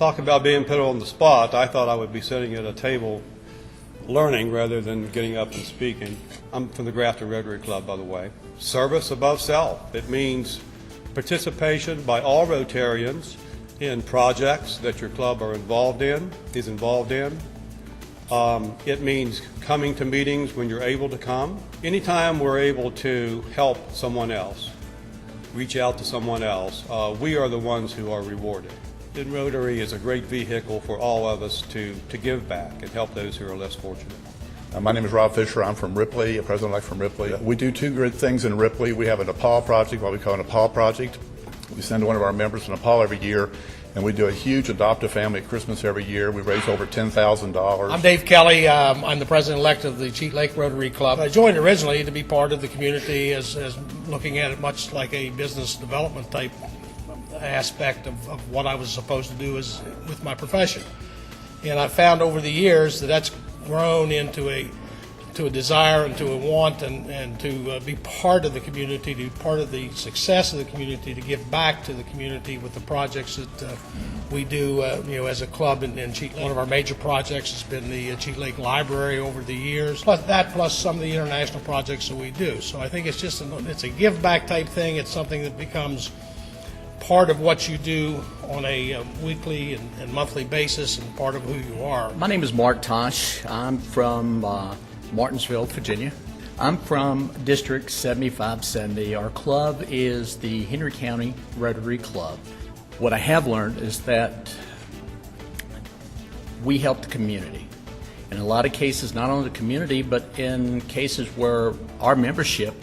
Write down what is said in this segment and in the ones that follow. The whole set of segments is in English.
Talk about being put on the spot. I thought I would be sitting at a table learning rather than getting up and speaking. I'm from the Grafton Rotary Club, by the way. Service above self. It means participation by all Rotarians in projects that your club is involved in. It means coming to meetings when you're able to come. Anytime we're able to help someone else, reach out to someone else, we are the ones who are rewarded. And Rotary is a great vehicle for all of us to give back and help those who are less fortunate. My name is Rob Fisher. I'm from Ripley, a president-elect from Ripley. We do two good things in Ripley. We have a Nepal project, what we call a Nepal project. We send one of our members to Nepal every year, and we do a huge adopt a family at Christmas every year. We raise over $10,000. I'm Dave Kelly. I'm the president-elect of the Cheat Lake Rotary Club. I joined originally to be part of the community as looking at it much like a business development type aspect of what I was supposed to do with my profession. And I found over the years that that's grown into a desire and to a want and to be part of the community, to be part of the success of the community, to give back to the community with the projects that we do, as a club in Cheat Lake. One of our major projects has been the Cheat Lake Library over the years, plus some of the international projects that we do. So I think it's a give back type thing. It's something that becomes part of what you do on a weekly and monthly basis and part of who you are. My name is Mark Tosh. I'm from Martinsville, Virginia. I'm from District 7570. Our club is the Henry County Rotary Club. What I have learned is that we help the community. In a lot of cases, not only the community, but in cases where our membership,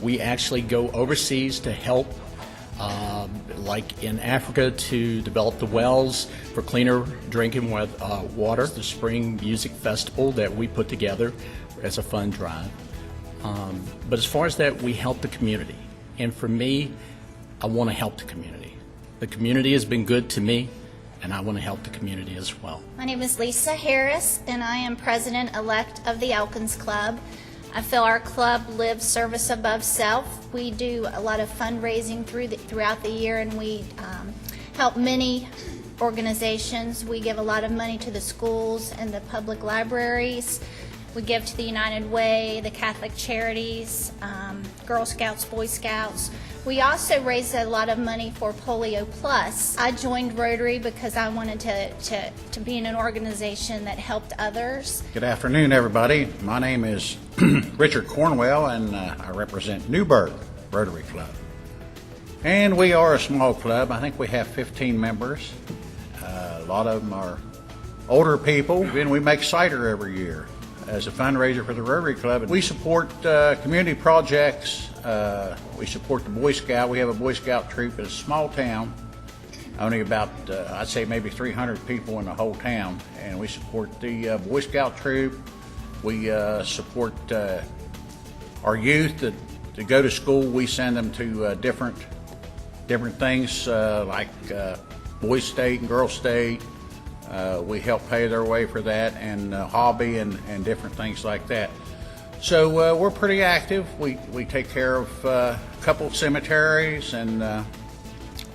we actually go overseas to help, like in Africa, to develop the wells for cleaner drinking water, the Spring Music Festival that we put together as a fund drive. But as far as that, we help the community. And for me, I want to help the community. The community has been good to me, and I want to help the community as well. My name is Lisa Harris, and I am president-elect of the Elkins Club. I feel our club lives service above self. We do a lot of fundraising throughout the year, and we help many organizations. We give a lot of money to the schools and the public libraries. We give to the United Way, the Catholic Charities, Girl Scouts, Boy Scouts. We also raise a lot of money for Polio Plus. I joined Rotary because I wanted to be in an organization that helped others. Good afternoon, everybody. My name is Richard Cornwell, and I represent Newburgh Rotary Club. And we are a small club. I think we have 15 members. A lot of them are older people, and we make cider every year as a fundraiser for the Rotary Club. We support community projects. We support the Boy Scout. We have a Boy Scout troop in a small town, only about, I'd say maybe 300 people in the whole town, and we support the Boy Scout troop. We support our youth that go to school. We send them to different things like Boy State and Girl State. We help pay their way for that, and hobby and different things like that. So we're pretty active. We take care of a couple of cemeteries and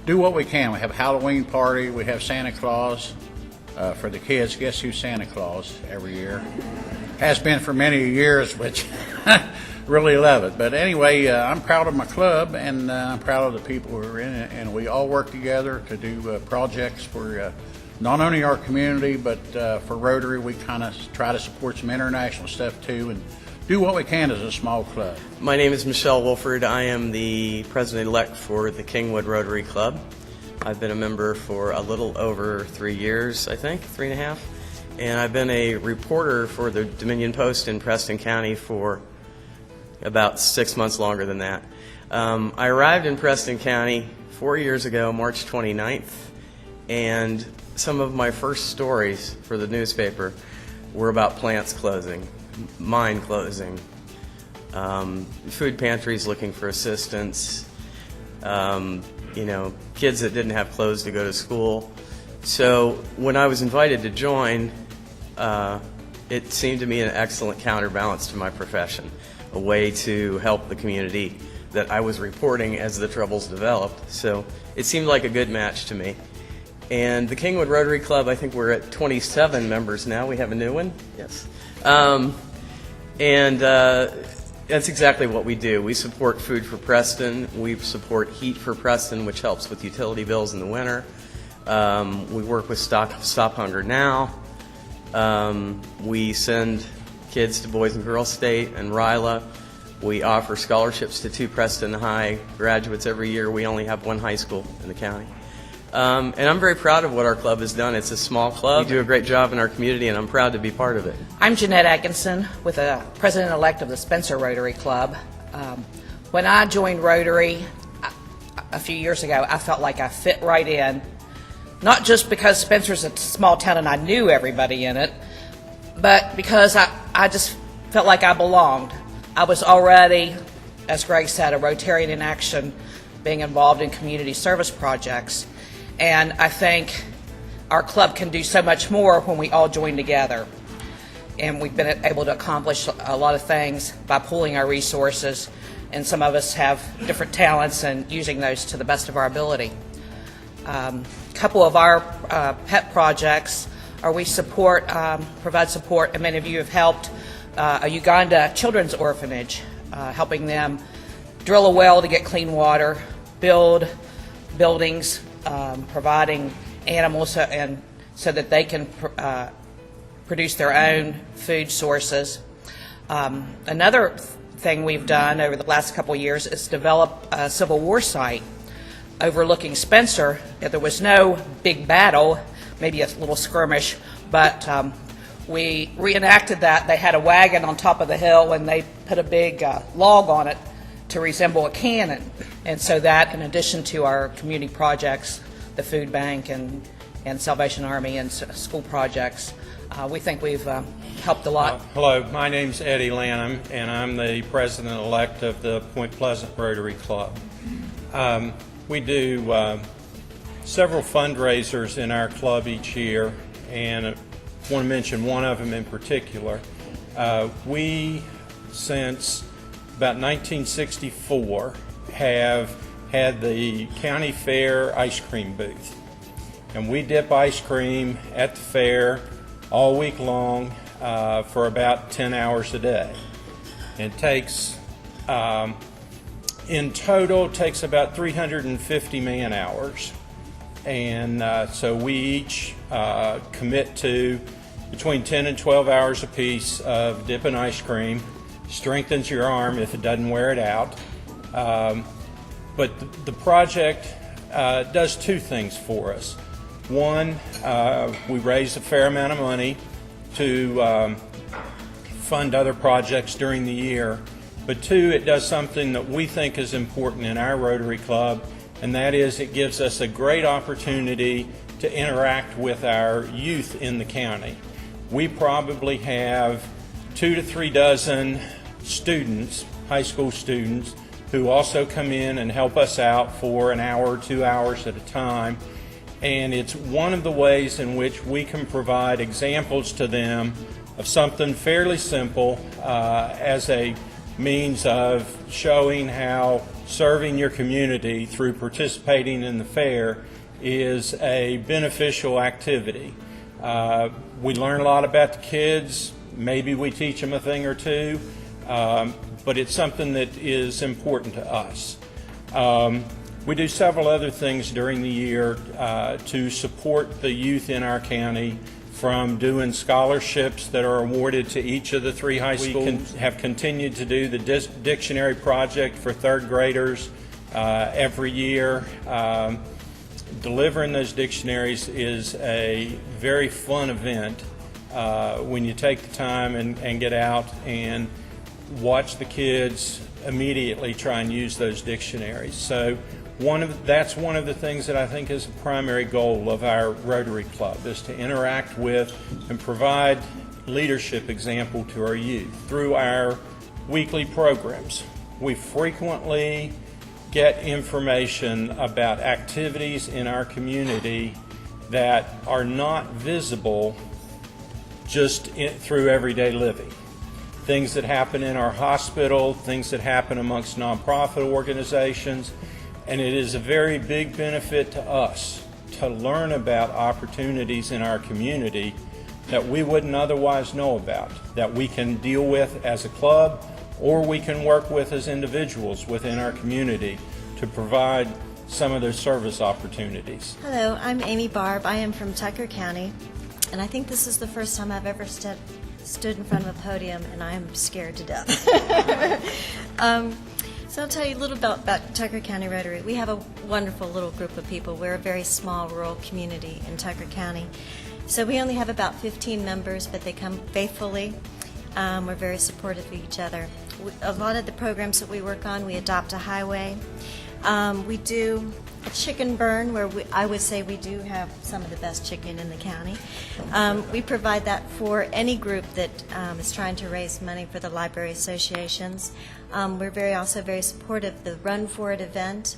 do what we can. We have a Halloween party. We have Santa Claus for the kids. Guess who's Santa Claus every year? Has been for many years, which really love it. But anyway, I'm proud of my club, and I'm proud of the people who are in it. And we all work together to do projects for not only our community, but for Rotary. We kind of try to support some international stuff too, and do what we can as a small club. My name is Michelle Wolford. I am the president-elect for the Kingwood Rotary Club. I've been a member for a little over 3 years, I think, 3.5. And I've been a reporter for the Dominion Post in Preston County for about 6 months longer than that. I arrived in Preston County 4 years ago, March 29th, and some of my first stories for the newspaper were about plants closing, mine closing, food pantries looking for assistance, kids that didn't have clothes to go to school. So when I was invited to join, it seemed to me an excellent counterbalance to my profession, a way to help the community that I was reporting as the troubles developed. So it seemed like a good match to me. And the Kingwood Rotary Club, I think we're at 27 members now. We have a new one. Yes. That's exactly what we do. We support Food for Preston. We support Heat for Preston, which helps with utility bills in the winter. We work with Stop Hunger Now. We send kids to Boys and Girls State and RILA. We offer scholarships to 2 Preston High graduates every year. We only have 1 high school in the county. And I'm very proud of what our club has done. It's a small club. We do a great job in our community, and I'm proud to be part of it. I'm Jeanette Atkinson, with the president-elect of the Spencer Rotary Club. When I joined Rotary a few years ago, I felt like I fit right in, not just because Spencer's a small town and I knew everybody in it, but because I just felt like I belonged. I was already, as Greg said, a Rotarian in action, being involved in community service projects. And I think our club can do so much more when we all join together. And we've been able to accomplish a lot of things by pooling our resources, and some of us have different talents and using those to the best of our ability. A couple of our pet projects are we provide support, and many of you have helped a Uganda children's orphanage, helping them drill a well to get clean water, build buildings, providing animals so that they can produce their own food sources. Another thing we've done over the last couple of years is develop a Civil War site overlooking Spencer. There was no big battle, maybe a little skirmish, but we reenacted that. They had a wagon on top of the hill, and they put a big log on it to resemble a cannon. And so that, in addition to our community projects, the food bank and Salvation Army and school projects, we think we've helped a lot. Hello, my name's Eddie Lanham, and I'm the president-elect of the Point Pleasant Rotary Club. We do several fundraisers in our club each year, and I want to mention one of them in particular. We, since about 1964, have had the county fair ice cream booth, and we dip ice cream at the fair all week long for about 10 hours a day. It takes, in total, it takes about 350 man hours, and so we each commit to between 10 and 12 hours apiece of dipping ice cream. Strengthens your arm if it doesn't wear it out. But the project does 2 things for us. One, we raise a fair amount of money to fund other projects during the year. But 2, it does something that we think is important in our Rotary Club, and that is it gives us a great opportunity to interact with our youth in the county. We probably have 2 to 3 dozen students, high school students, who also come in and help us out for an hour or 2 hours at a time. And it's one of the ways in which we can provide examples to them of something fairly simple as a means of showing how serving your community through participating in the fair is a beneficial activity. We learn a lot about the kids. Maybe we teach them a thing or two, but it's something that is important to us. We do several other things during the year to support the youth in our county, from doing scholarships that are awarded to each of the 3 high schools. We have continued to do the dictionary project for 3rd graders every year. Delivering those dictionaries is a very fun event when you take the time and get out and watch the kids immediately try and use those dictionaries. So that's one of the things that I think is a primary goal of our Rotary Club, is to interact with and provide leadership example to our youth. Through our weekly programs, we frequently get information about activities in our community that are not visible just through everyday living. Things that happen in our hospital, things that happen amongst nonprofit organizations, and it is a very big benefit to us to learn about opportunities in our community that we wouldn't otherwise know about, that we can deal with as a club or we can work with as individuals within our community to provide some of those service opportunities. Hello, I'm Amy Barb. I am from Tucker County, and I think this is the first time I've ever stood in front of a podium, and I am scared to death. So I'll tell you a little about Tucker County Rotary. We have a wonderful little group of people. We're a very small rural community in Tucker County. So we only have about 15 members, but they come faithfully. We're very supportive of each other. A lot of the programs that we work on, we adopt a highway. We do a chicken burn, where I would say we do have some of the best chicken in the county. We provide that for any group that is trying to raise money for the library associations. We're also very supportive of the Run For It event,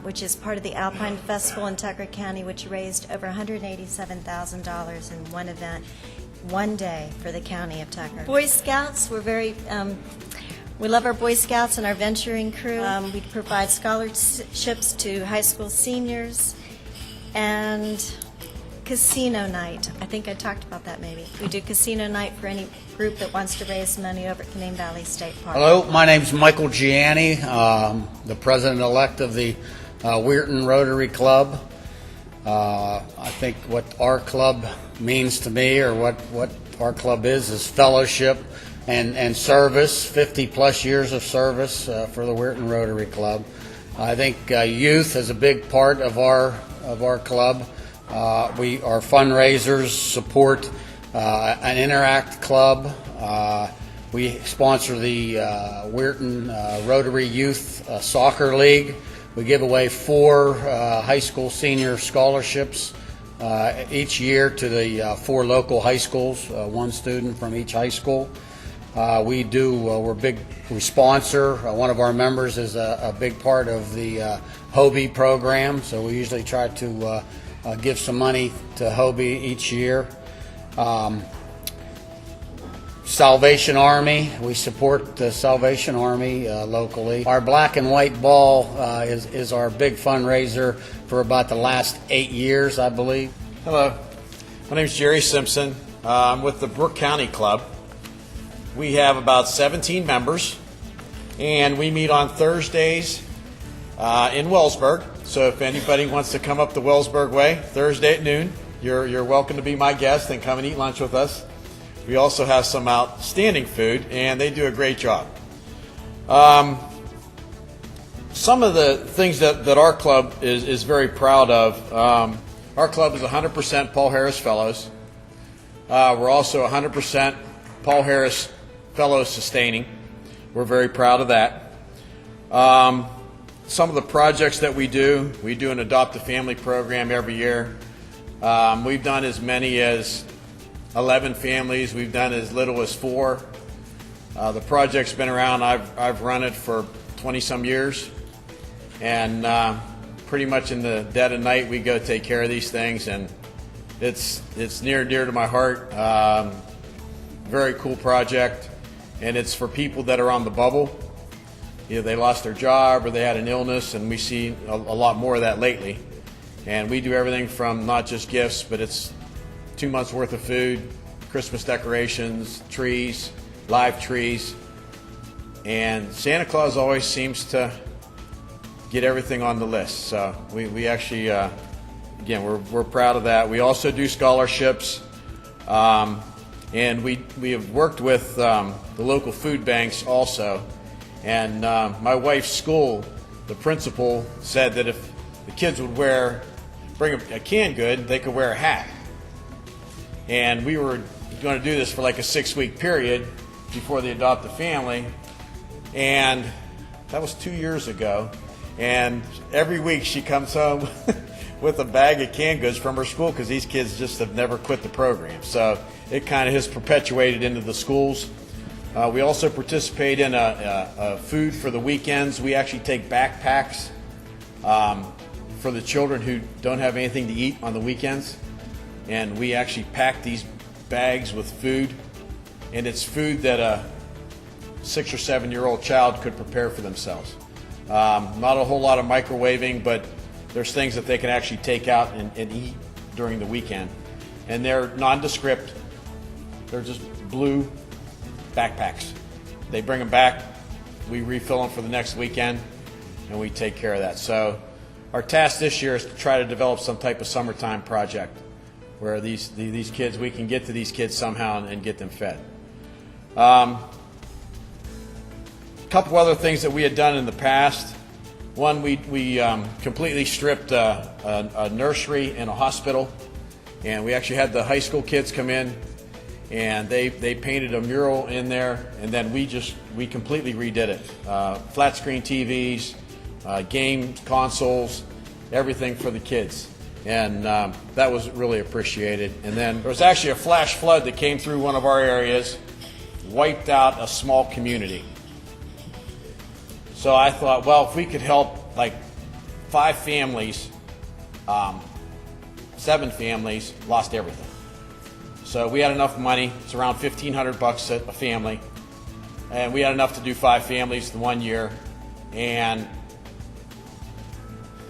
which is part of the Alpine Festival in Tucker County, which raised over $187,000 in one event, one day for the county of Tucker. Boy Scouts, we love our Boy Scouts and our venturing crew. We provide scholarships to high school seniors and casino night. I think I talked about that maybe. We do casino night for any group that wants to raise money over at Canaan Valley State Park. Hello, my name's Michael Gianni, the president-elect of the Weirton Rotary Club. I think what our club means to me, or what our club is fellowship and service, 50-plus years of service for the Weirton Rotary Club. I think youth is a big part of our club. We are fundraisers, support an Interact Club. We sponsor the Weirton Rotary Youth Soccer League. We give away 4 high school senior scholarships each year to the 4 local high schools, 1 student from each high school. We sponsor, one of our members is a big part of the Hobie program, so we usually try to give some money to Hobie each year. Salvation Army, we support the Salvation Army locally. Our black and white ball is our big fundraiser for about the last 8 years, I believe. Hello, my name is Jerry Simpson. I'm with the Brooke County Club. We have about 17 members, and we meet on Thursdays in Wellsburg. So if anybody wants to come up the Wellsburg way, Thursday at noon, you're welcome to be my guest and come and eat lunch with us. We also have some outstanding food, and they do a great job. Some of the things that our club is very proud of, our club is 100% Paul Harris Fellows. We're also 100% Paul Harris Fellows Sustaining. We're very proud of that. Some of the projects that we do an Adopt a Family program every year. We've done as many as 11 families. We've done as little as 4. The project's been around. I've run it for 20-some years, and pretty much in the dead of night we go take care of these things, and it's near and dear to my heart. Very cool project, and it's for people that are on the bubble. Either they lost their job or they had an illness, and we see a lot more of that lately. And we do everything from not just gifts, but it's 2 months worth of food, Christmas decorations, trees, live trees, and Santa Claus always seems to get everything on the list. So we actually, again, we're proud of that. We also do scholarships, and we have worked with the local food banks also. And my wife's school, the principal said that if the kids would bring a canned good, they could wear a hat. And we were going to do this for like a 6-week period before they adopt a family, and that was 2 years ago. And every week she comes home with a bag of canned goods from her school, because these kids just have never quit the program. So it kind of has perpetuated into the schools. We also participate in a food for the weekends. We actually take backpacks for the children who don't have anything to eat on the weekends. And we actually pack these bags with food. And it's food that a 6 or 7-year-old child could prepare for themselves. Not a whole lot of microwaving, but there's things that they can actually take out and eat during the weekend. And they're nondescript. They're just blue backpacks. They bring them back, we refill them for the next weekend, and we take care of that. So our task this year is to try to develop some type of summertime project where these kids, we can get to these kids somehow and get them fed. A couple other things that we had done in the past. One, we completely stripped a nursery and a hospital, and we actually had the high school kids come in, and they painted a mural in there, and then we completely redid it. Flat screen TVs, game consoles, everything for the kids. And that was really appreciated. And then there was actually a flash flood that came through one of our areas, wiped out a small community. So I thought, well, if we could help like 5 families, 7 families lost everything. So we had enough money. It's around $1,500 a family, and we had enough to do 5 families the 1 year. And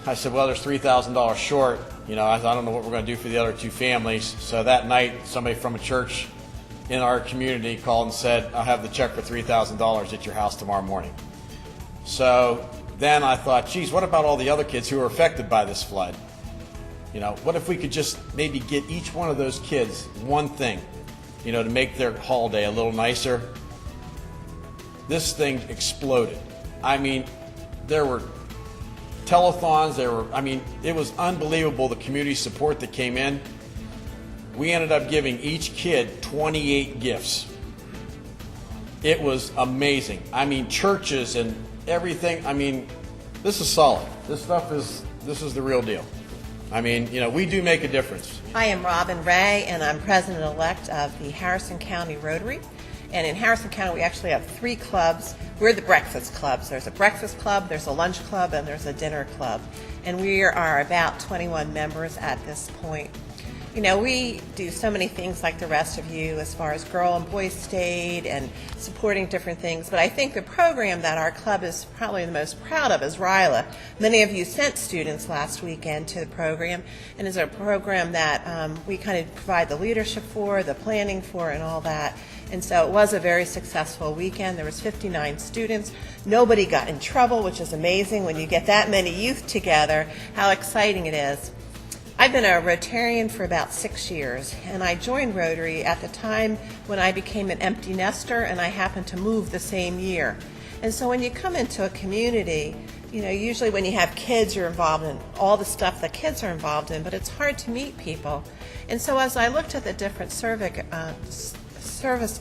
I said, well, there's $3,000 short. You know, I don't know what we're going to do for the other 2 families. So that night, somebody from a church in our community called and said, I'll have the check for $3,000 at your house tomorrow morning. So then I thought, geez, what about all the other kids who were affected by this flood? You know, what if we could just maybe get each one of those kids one thing, you know, to make their holiday a little nicer? This thing exploded. I mean, there were telethons, it was unbelievable the community support that came in. We ended up giving each kid 28 gifts. It was amazing. I mean, churches and everything. I mean, this is solid. This is the real deal. I mean, you know, we do make a difference. I am Robin Ray, and I'm president-elect of the Harrison County Rotary. And in Harrison County, we actually have 3 clubs. We're the breakfast clubs. There's a breakfast club, there's a lunch club, and there's a dinner club. And we are about 21 members at this point. You know, we do so many things like the rest of you as far as Girl and Boy State and supporting different things. But I think the program that our club is probably the most proud of is RILA. Many of you sent students last weekend to the program, and it's a program that we kind of provide the leadership for, the planning for, and all that. And so it was a very successful weekend. There was 59 students. Nobody got in trouble, which is amazing when you get that many youth together, how exciting it is. I've been a Rotarian for about 6 years, and I joined Rotary at the time when I became an empty nester, and I happened to move the same year. And so when you come into a community, you know, usually when you have kids, you're involved in all the stuff that kids are involved in, but it's hard to meet people. And so as I looked at the different service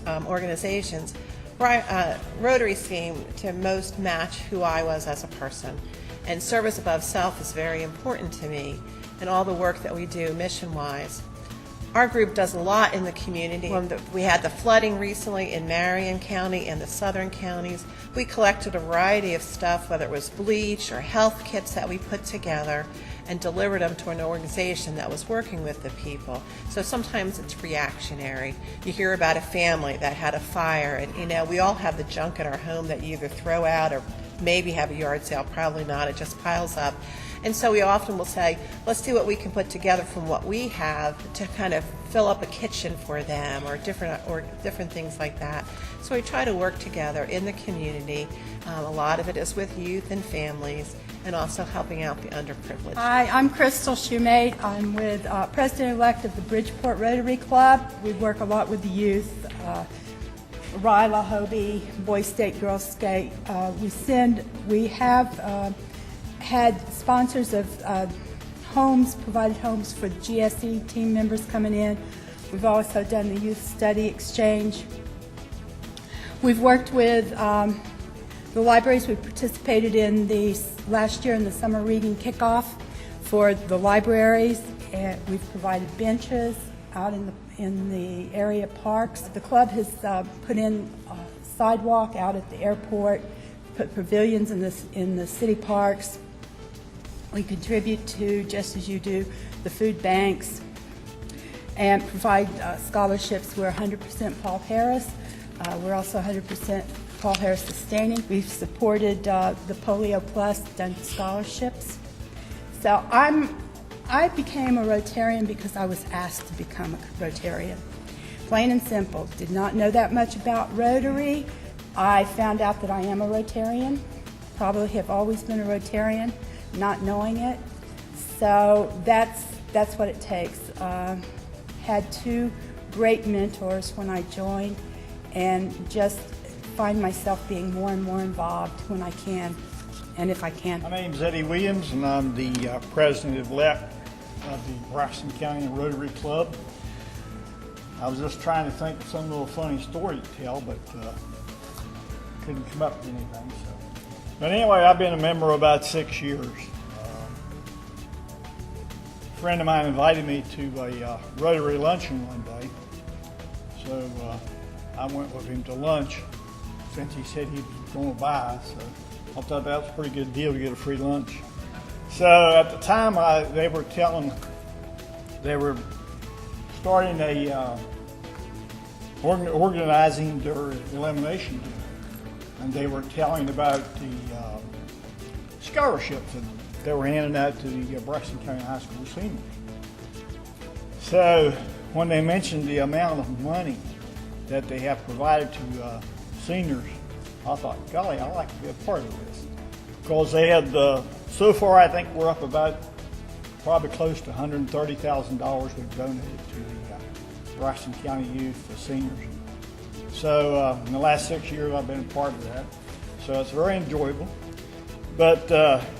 organizations, Rotary seemed to most match who I was as a person. And service above self is very important to me, and all the work that we do mission-wise. Our group does a lot in the community. When we had the flooding recently in Marion County and the southern counties, we collected a variety of stuff, whether it was bleach or health kits that we put together and delivered them to an organization that was working with the people. So sometimes it's reactionary. You hear about a family that had a fire, and you know, we all have the junk in our home that you either throw out or maybe have a yard sale, probably not, it just piles up. And so we often will say, let's see what we can put together from what we have to kind of fill up a kitchen for them or different things like that. So we try to work together in the community. A lot of it is with youth and families, and also helping out the underprivileged. Hi, I'm Crystal Shoemate. I'm with President-elect of the Bridgeport Rotary Club. We work a lot with the youth, RILA, Hobie, Boy State, Girl State. We have had sponsors of provided homes for the GSE team members coming in. We've also done the youth study exchange. We've worked with the libraries. We participated in last year in the summer reading kickoff for the libraries, and we've provided benches out in the area parks. The club has put in a sidewalk out at the airport, put pavilions in the city parks. We contribute to, just as you do, the food banks and provide scholarships. We're 100% Paul Harris. We're also 100% Paul Harris sustaining. We've supported the Polio Plus, done scholarships. So I became a Rotarian because I was asked to become a Rotarian. Plain and simple. Did not know that much about Rotary. I found out that I am a Rotarian. Probably have always been a Rotarian, not knowing it. So that's what it takes. Had two great mentors when I joined, and just find myself being more and more involved when I can, and if I can. My name's Eddie Williams, and I'm the president-elect of the Braxton County Rotary Club. I was just trying to think of some little funny story to tell, but couldn't come up with anything. So. But anyway, I've been a member about 6 years. A friend of mine invited me to a Rotary luncheon one day, so I went with him to lunch since he said he was going by. So I thought that was a pretty good deal to get a free lunch. So at the time, they were starting a organizing their elimination dinner, and they were telling about the scholarships that they were handing out to the Braxton County High School seniors. So when they mentioned the amount of money that they have provided to seniors, I thought, golly, I'd like to be a part of this. Because they had, so far I think we're up about probably close to $130,000 we've donated to the Braxton County youth, the seniors. So in the last 6 years I've been a part of that. So it's very enjoyable. But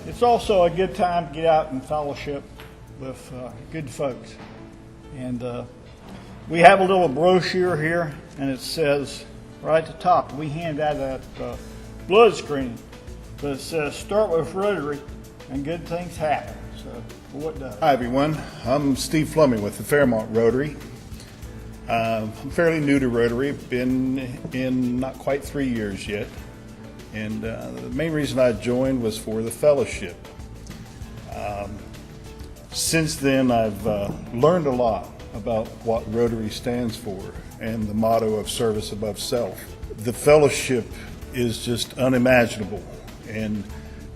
it's also a good time to get out and fellowship with good folks. And we have a little brochure here, and it says right at the top, we hand out that blood screening, but it says start with Rotary and good things happen. So what does? Hi everyone, I'm Steve Fleming with the Fairmont Rotary. I'm fairly new to Rotary, been in not quite 3 years yet. And the main reason I joined was for the fellowship. Since then, I've learned a lot about what Rotary stands for and the motto of service above self. The fellowship is just unimaginable. And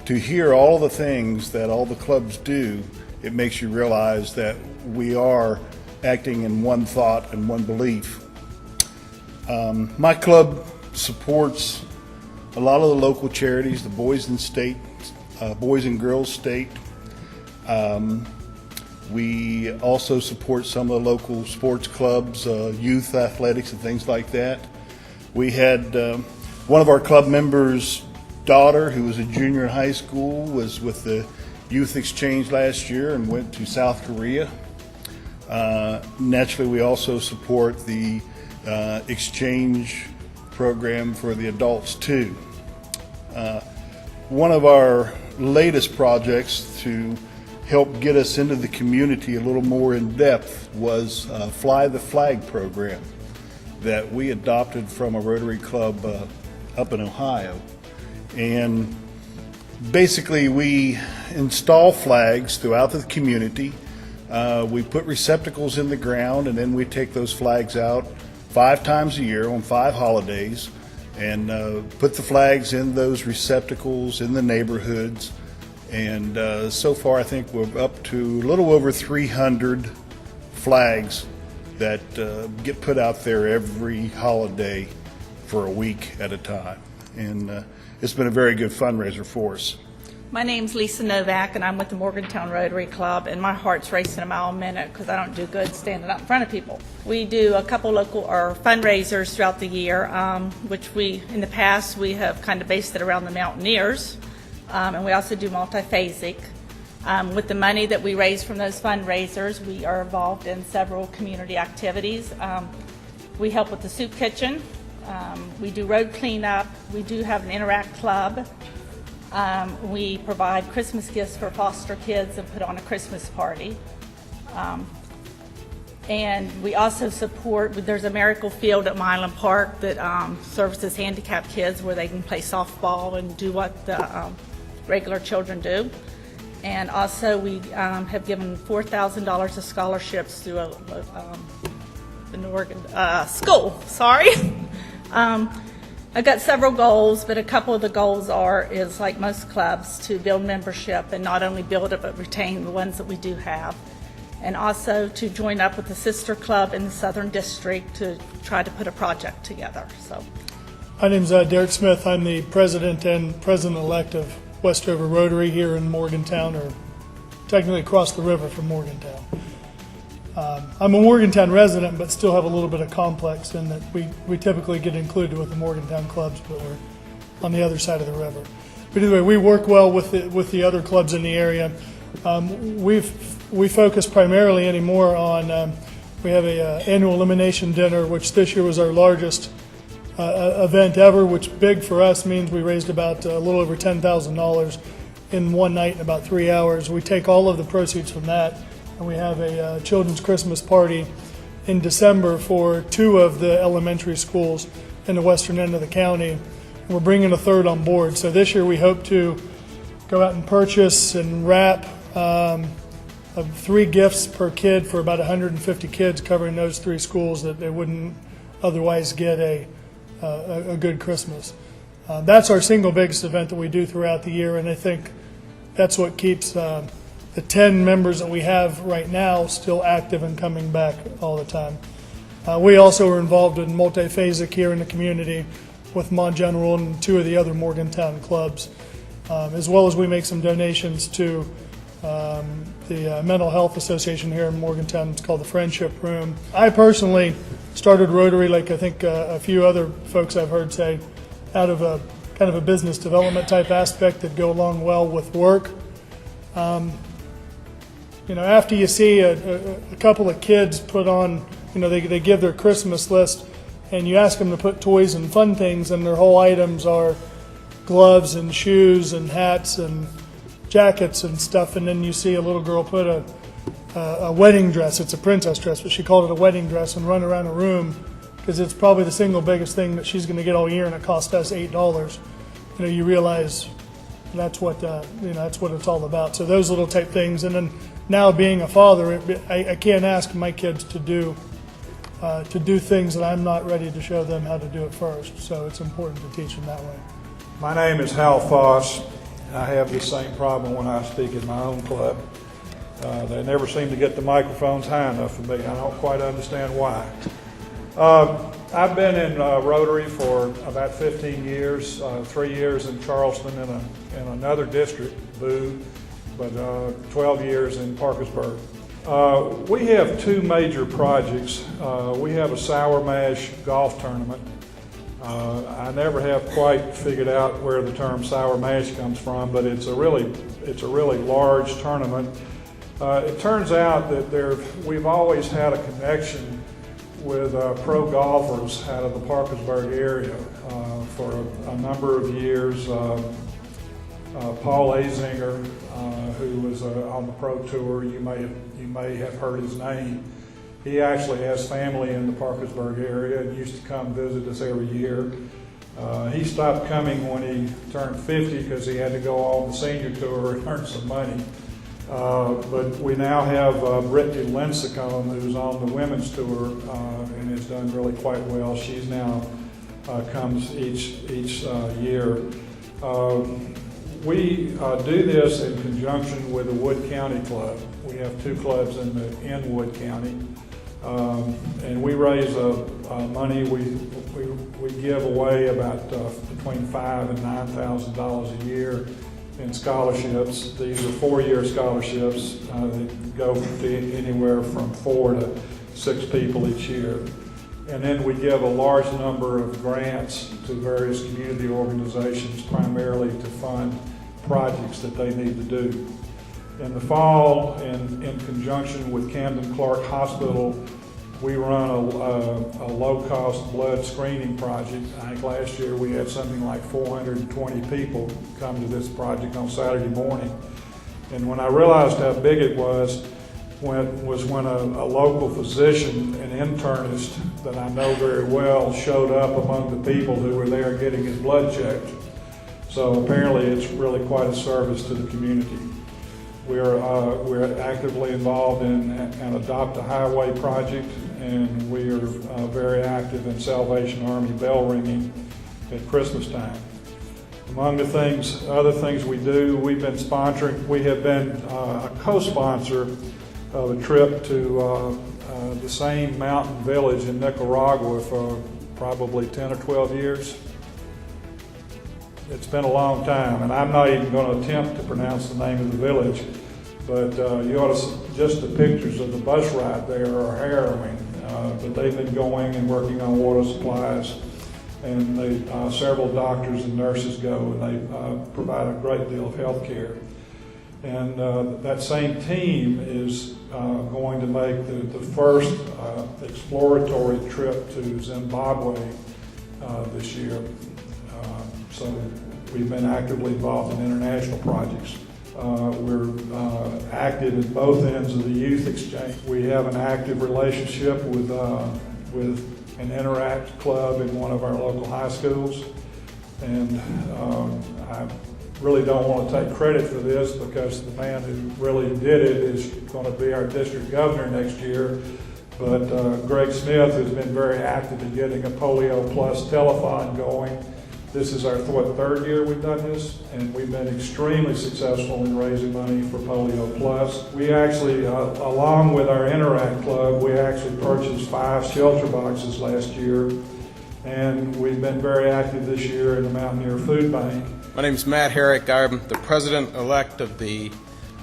to hear all the things that all the clubs do, it makes you realize that we are acting in one thought and one belief. My club supports a lot of the local charities, the Boys and Girls State. We also support some of the local sports clubs, youth athletics and things like that. We had one of our club members' daughter, who was a junior in high school, was with the youth exchange last year and went to South Korea. Naturally, we also support the exchange program for the adults too. One of our latest projects to help get us into the community a little more in depth was Fly the Flag program that we adopted from a Rotary Club up in Ohio. And basically we install flags throughout the community. We put receptacles in the ground, and then we take those flags out 5 times a year on 5 holidays and put the flags in those receptacles in the neighborhoods. And so far I think we're up to a little over 300 flags that get put out there every holiday for a week at a time. And it's been a very good fundraiser for us. My name's Lisa Novak, and I'm with the Morgantown Rotary Club, and my heart's racing a mile a minute because I don't do good standing up in front of people. We do a couple local fundraisers throughout the year, which in the past, we have kind of based it around the Mountaineers, and we also do multi-phasic. With the money that we raise from those fundraisers, we are involved in several community activities. We help with the soup kitchen. We do road cleanup. We do have an Interact Club. We provide Christmas gifts for foster kids and put on a Christmas party. And we also support, there's a Miracle Field at Milan Park that services handicapped kids where they can play softball and do what the regular children do. And also we have given $4,000 of scholarships through an Oregon school, sorry. I've got several goals, but a couple of the goals is like most clubs, to build membership and not only build it, but retain the ones that we do have. And also to join up with the sister club in the Southern District to try to put a project together. So, my name's Derek Smith. I'm the president and president-elect of Westover Rotary here in Morgantown, or technically across the river from Morgantown. I'm a Morgantown resident, but still have a little bit of complex in that we typically get included with the Morgantown clubs, but we're on the other side of the river. But anyway, we work well with the other clubs in the area. We focus primarily anymore on, we have a annual elimination dinner, which this year was our largest event ever, which big for us means we raised about a little over $10,000 in one night in about 3 hours. We take all of the proceeds from that, and we have a children's Christmas party in December for 2 of the elementary schools in the western end of the county. And we're bringing a third on board. So this year we hope to go out and purchase and wrap of 3 gifts per kid for about 150 kids, covering those 3 schools that they wouldn't otherwise get a good Christmas. That's our single biggest event that we do throughout the year, and I think that's what keeps the 10 members that we have right now still active and coming back all the time. We also are involved in multi-phasic here in the community with Mont General and 2 of the other Morgantown clubs, as well as we make some donations to the Mental Health Association here in Morgantown. It's called the Friendship Room. I personally started Rotary, like I think a few other folks I've heard say, out of a kind of a business development type aspect that go along well with work. You know, after you see a couple of kids put on, you know, they give their Christmas list, and you ask them to put toys and fun things, and their whole items are gloves and shoes and hats and jackets and stuff, and then you see a little girl put a wedding dress. It's a princess dress, but she called it a wedding dress, and run around a room because it's probably the single biggest thing that she's going to get all year, and it cost us $8. You know, you realize that's what that's what it's all about. So those little type things, and then now being a father, I can't ask my kids to do things that I'm not ready to show them how to do it first. So it's important to teach them that way. My name is Hal Foss. I have the same problem when I speak at my own club. They never seem to get the microphones high enough for me. I don't quite understand why. I've been in Rotary for about 15 years, 3 years in Charleston in another district, Boo, but 12 years in Parkersburg. We have 2 major projects. We have a Sour Mash golf tournament. I never have quite figured out where the term Sour Mash comes from, but it's a really large tournament. It turns out that we've always had a connection with pro golfers out of the Parkersburg area for a number of years. Paul Azinger, who was on the pro tour, you may have heard his name. He actually has family in the Parkersburg area and used to come visit us every year. He stopped coming when he turned 50 because he had to go on the senior tour and earn some money. But we now have Brittany Lincecum, who's on the women's tour and has done really quite well. She's now comes each year. We do this in conjunction with the Wood County Club. We have 2 clubs in Wood County, and we raise money. We give away about between $5,000 and $9,000 a year in scholarships. These are 4-year scholarships that go to anywhere from 4 to 6 people each year. And then we give a large number of grants to various community organizations, primarily to fund projects that they need to do. In the fall, in conjunction with Camden Clark Hospital, we run a low-cost blood screening project. I think last year we had something like 420 people come to this project on Saturday morning. And when I realized how big it was when a local physician, an internist that I know very well, showed up among the people who were there getting his blood checked. So apparently it's really quite a service to the community. We're actively involved in an Adopt a Highway project, and we are very active in Salvation Army bell ringing. at Christmas time. Among the other things we do, we have been a co-sponsor of a trip to the same mountain village in Nicaragua for probably 10 or 12 years. It's been a long time, and I'm not even going to attempt to pronounce the name of the village, but you ought to, just the pictures of the bus ride there are harrowing. But they've been going and working on water supplies, and several doctors and nurses go, and they provide a great deal of health care. And that same team is going to make the first exploratory trip to Zimbabwe this year. So we've been actively involved in international projects. We're active at both ends of the youth exchange. We have an active relationship with an Interact club in one of our local high schools. And I really don't want to take credit for this because the man who really did it is going to be our district governor next year. But Greg Smith has been very active in getting a Polio Plus telethon going. This is our third year we've done this, and we've been extremely successful in raising money for Polio Plus. We actually, along with our Interact Club, we actually purchased 5 shelter boxes last year, and we've been very active this year in the Mountaineer Food Bank. My name is Matt Herrick. I'm the president-elect of the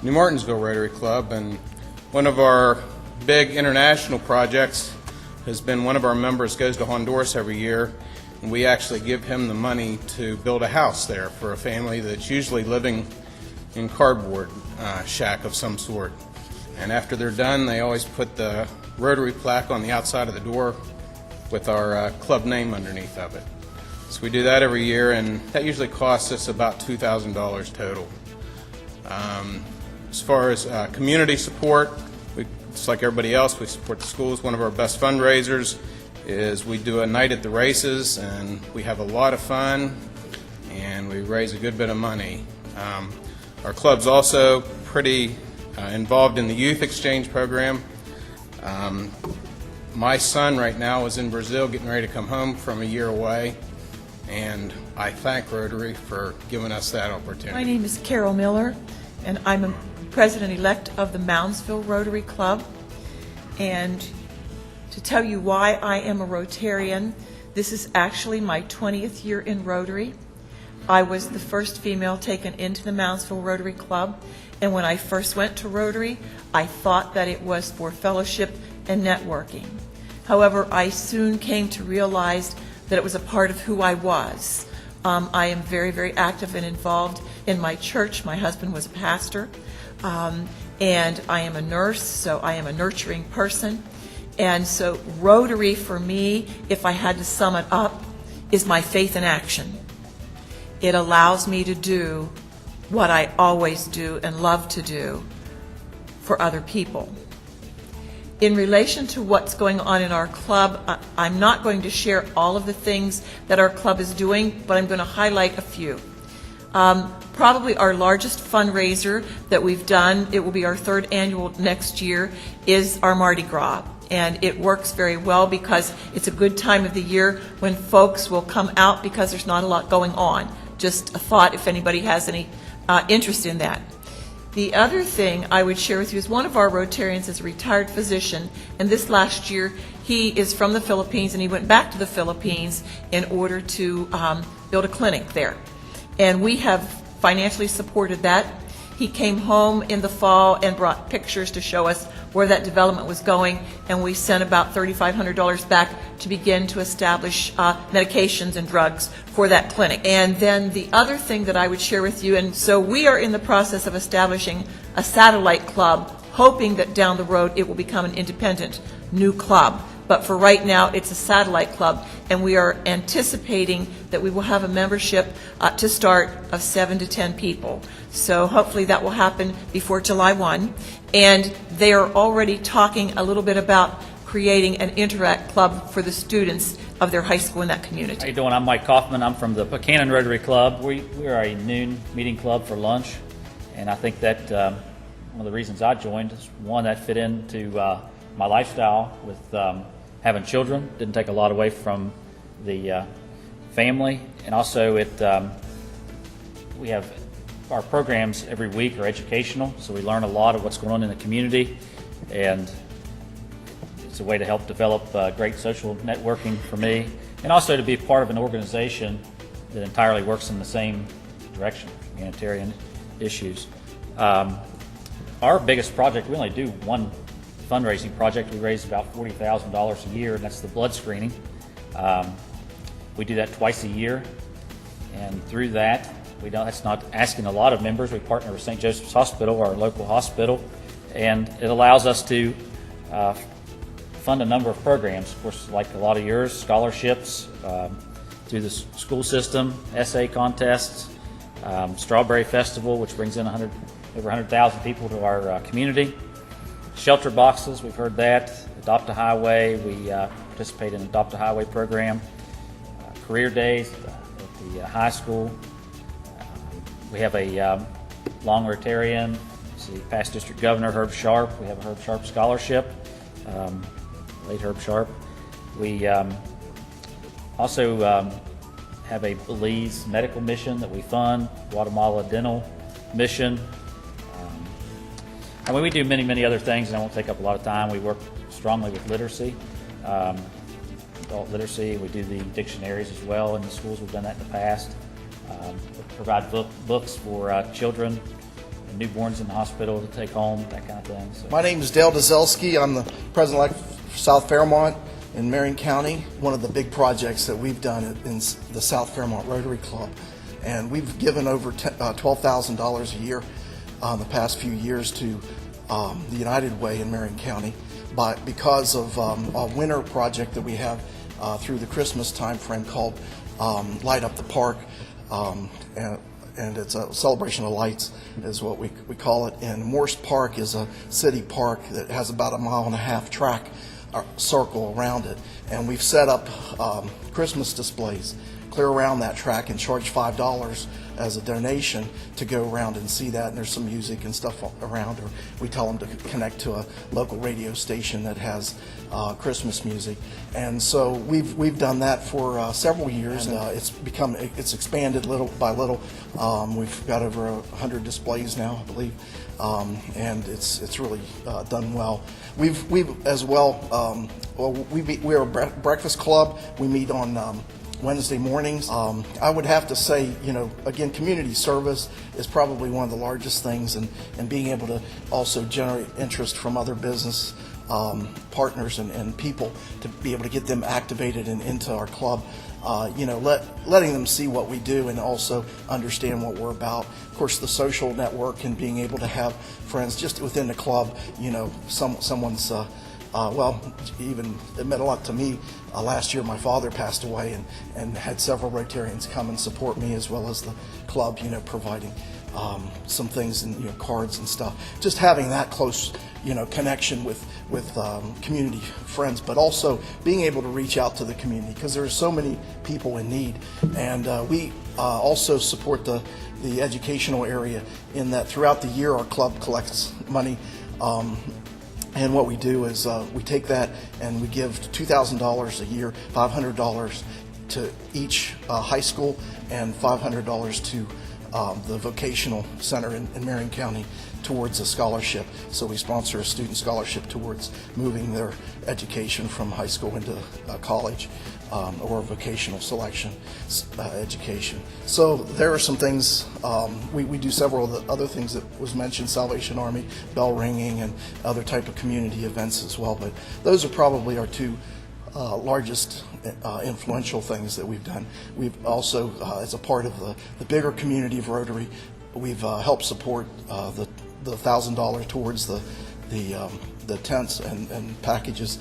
New Martinsville Rotary Club, and one of our big international projects has been one of our members goes to Honduras every year. And we actually give him the money to build a house there for a family that's usually living in cardboard shack of some sort. And after they're done, they always put the Rotary plaque on the outside of the door with our club name underneath of it. So we do that every year, and that usually costs us about $2,000 total. As far as community support, just like everybody else, we support the schools. One of our best fundraisers is we do a night at the races, and we have a lot of fun, and we raise a good bit of money. Our club's also pretty involved in the youth exchange program. My son right now is in Brazil getting ready to come home from a year away, and I thank Rotary for giving us that opportunity. My name is Carol Miller, and I'm a president-elect of the Moundsville Rotary Club. And to tell you why I am a Rotarian, this is actually my 20th year in Rotary. I was the first female taken into the Moundsville Rotary Club, and when I first went to Rotary, I thought that it was for fellowship and networking. However, I soon came to realize that it was a part of who I was. I am very, very active and involved in my church. My husband was a pastor, and I am a nurse, so I am a nurturing person. And so Rotary for me, if I had to sum it up, is my faith in action. It allows me to do what I always do and love to do for other people. In relation to what's going on in our club, I'm not going to share all of the things that our club is doing, but I'm going to highlight a few. Probably our largest fundraiser that we've done, it will be our 3rd annual next year, is our Mardi Gras. And it works very well because it's a good time of the year when folks will come out because there's not a lot going on. Just a thought if anybody has any interest in that. The other thing I would share with you is one of our Rotarians is a retired physician, and this last year he is from the Philippines, and he went back to the Philippines in order to build a clinic there. And we have financially supported that. He came home in the fall and brought pictures to show us where that development was going, and we sent about $3,500 back to begin to establish medications and drugs for that clinic. And then the other thing that I would share with you, and so we are in the process of establishing a satellite club, hoping that down the road it will become an independent new club. But for right now, it's a satellite club, and we are anticipating that we will have a membership to start of 7 to 10 people. So hopefully that will happen before July 1. And they are already talking a little bit about creating an Interact club for the students of their high school in that community. How you doing? I'm Mike Kaufman. I'm from the Buchanan Rotary Club. We are a noon meeting club for lunch, and I think that one of the reasons I joined is one that fit into my lifestyle with having children. Didn't take a lot away from the family, and also we have our programs every week are educational, so we learn a lot of what's going on in the community, and it's a way to help develop great social networking for me, and also to be part of an organization that entirely works in the same direction, humanitarian issues. Our biggest project, we only do one fundraising project. We raise about $40,000 a year, and that's the blood screening. We do that twice a year, and through that, that's not asking a lot of members. We partner with St. Joseph's Hospital, our local hospital, and it allows us to fund a number of programs, of course, like a lot of yours, scholarships through the school system, essay contests, Strawberry Festival, which brings in over 100,000 people to our community, shelter boxes, we've heard that, Adopt a Highway, we participate in the Adopt a Highway program, career days at the high school. We have a long Rotarian, past district governor Herb Sharp. We have a Herb Sharp scholarship, late Herb Sharp. We also have a Belize medical mission that we fund, Guatemala dental mission. I mean, we do many, many other things, and I won't take up a lot of time. We work strongly with literacy, adult literacy. We do the dictionaries as well in the schools. We've done that in the past. We provide books for children and newborns in the hospital to take home, that kind of thing. So. My name is Dale Dzelski. I'm the president-elect for South Fairmont in Marion County. One of the big projects that we've done in the South Fairmont Rotary Club, and we've given over $12,000 a year the past few years to the United Way in Marion County because of a winter project that we have through the Christmas time frame called Light Up the Park. And it's a celebration of lights is what we call it. And Morse Park is a city park that has about 1.5 mile track circle around it. And we've set up Christmas displays clear around that track and charge $5 as a donation to go around and see that. And there's some music and stuff around, or we tell them to connect to a local radio station that has Christmas music. And so we've done that for several years, and it's expanded little by little. We've got over 100 displays now, I believe, and it's really done well. We've as well. We're a breakfast club. We meet on Wednesday mornings. I would have to say, again, community service is probably one of the largest things, and being able to also generate interest from other business partners and people to be able to get them activated and into our club. Letting them see what we do and also understand what we're about. Of course, the social network and being able to have friends just within the club. Someone's even it meant a lot to me. Last year my father passed away, and had several Rotarians come and support me, as well as the club, providing some things and cards and stuff. Just having that close connection with community friends, but also being able to reach out to the community, because there are so many people in need. And we also support the educational area in that throughout the year our club collects money. And what we do is we take that and we give $2,000 a year, $500 to each high school, and $500 to the vocational center in Marion County towards a scholarship. So we sponsor a student scholarship towards moving their education from high school into college, or vocational selection education. So there are some things. We do several of the other things that was mentioned: Salvation Army, bell ringing, and other type of community events as well. But those are probably our two largest influential things that we've done. We've also, as a part of the bigger community of Rotary, we've helped support the $1,000 towards the tents and packages,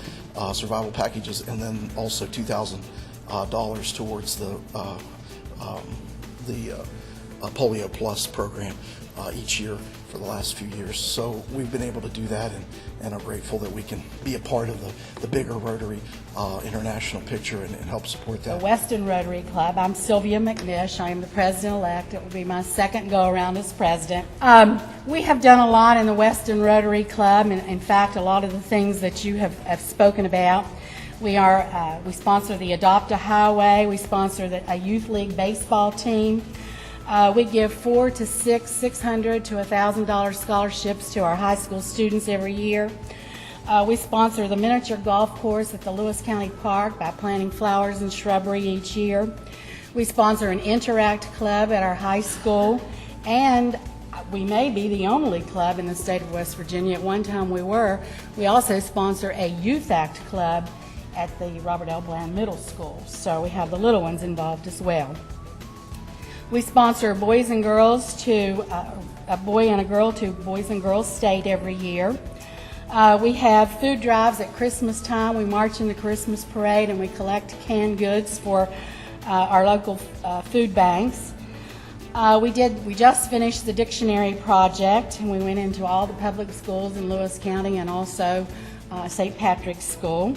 survival packages, and then also $2,000 towards the Polio Plus program each year for the last few years. So we've been able to do that, and are grateful that we can be a part of the bigger Rotary international picture and help support that. The Weston Rotary Club. I'm Sylvia McNish. I am the president-elect. It will be my second go-around as president. We have done a lot in the Weston Rotary Club, and in fact, a lot of the things that you have spoken about. We sponsor the Adopt a Highway. We sponsor a youth league baseball team. We give $400 to $600 to $1,000 scholarships to our high school students every year. We sponsor the miniature golf course at the Lewis County Park by planting flowers and shrubbery each year. We sponsor an Interact Club at our high school, and we may be the only club in the state of West Virginia. At one time we were. We also sponsor a Youth Act Club at the Robert L. Bland Middle School, so we have the little ones involved as well. We sponsor boys and girls to, a boy and a girl to Boys and Girls State every year. We have food drives at Christmas time. We march in the Christmas parade and we collect canned goods for our local food banks. We just finished the dictionary project, and we went into all the public schools in Lewis County and also St. Patrick's School.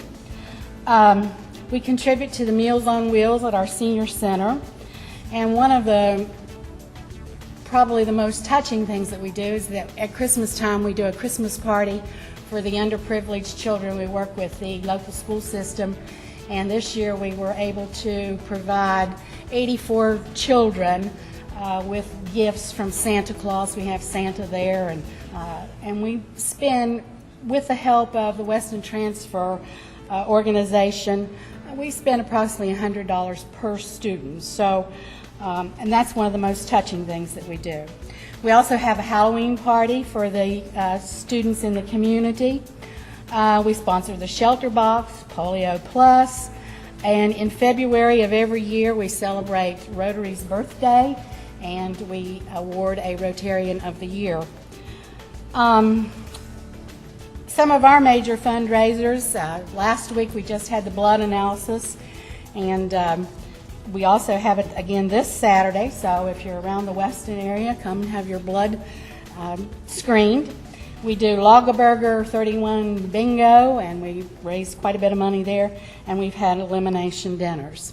We contribute to the Meals on Wheels at our senior center, and one of the probably the most touching things that we do is that at Christmas time we do a Christmas party for the underprivileged children. We work with the local school system, and this year we were able to provide 84 children with gifts from Santa Claus. We have Santa there, and we spend, with the help of the Weston Transfer organization, we spend approximately $100 per student. So, and that's one of the most touching things that we do. We also have a Halloween party for the students in the community. We sponsor the Shelter Box, Polio Plus, and in February of every year we celebrate Rotary's birthday, and we award a Rotarian of the Year. Some of our major fundraisers, last week we just had the blood analysis, and we also have it again this Saturday, so if you're around the Weston area, come and have your blood screened. We do Lagerberger 31 bingo, and we raise quite a bit of money there, and we've had elimination dinners.